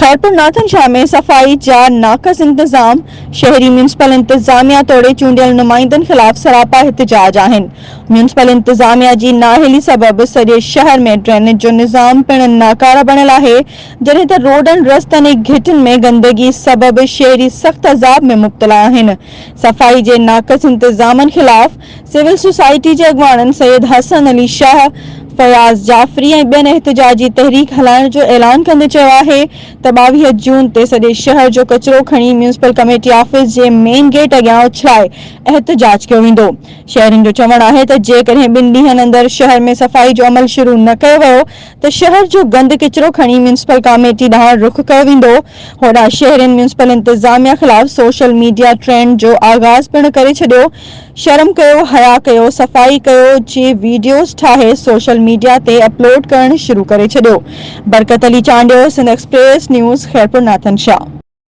खैरपुर नाथन शाह में सफाई जा नाक़स इंतजाम, शहरी म्यूनसिपल इंतजामिया तोड़े चूंडियल नुमाइंदन खिलाफ सरापा एहतजाज आहिनि। म्यूनसिपल इंतजामिया जी नाअहली सबब सॼे शहर में ड्रेनेज जो निज़ाम पिण नाकारा बणियल आहे, जॾहिं त रोडनि रस्तनि ऐं घिटिन में गंदगी सबब शहरी सख़्त अज़ाब में मुब्तला आहिनि। सफ़ाई जे नाक़स इंतजामनि खिलाफ सिविल सोसाइटी जे अॻवाननि सैयद हसन अली शाह, फयाज़ जाफरी ऐं ॿियनि एहतजाजी तहरीक हलाइण जो ऐलान कंदे चयो आहे त 22 जून ते सॼे शहर जो कचरो खणी म्यूनसिपल कमेटी ऑफिस जे मेन गेट अॻियां उछलाए एहतजाज कयो वेंदो। शहरियुनि जो चवणु आहे त जेकॾहिं 2 ॾींहनि अंदरि शहर में सफ़ाई जो अमल शुरू न कयो वियो त शहर जो गंद किचरो खणी म्यूनसिपल कमेटी ॾांहुं रुख कयो वेंदो। होॾां शहरियुनि म्यूनसिपल इंतजामिया खिलाफ सोशल मीडिया ट्रेंड जो आगाज़ पिण करे छॾियो। शर्म कयो, हया कयो, सफ़ाई कयो जे वीडियोज़ ठाहे सोशल मीडिया ते अपलोड करणु शुरू करे छॾियो। Barkat Chandio, Sindh express news, Khairpur Nathan Shah.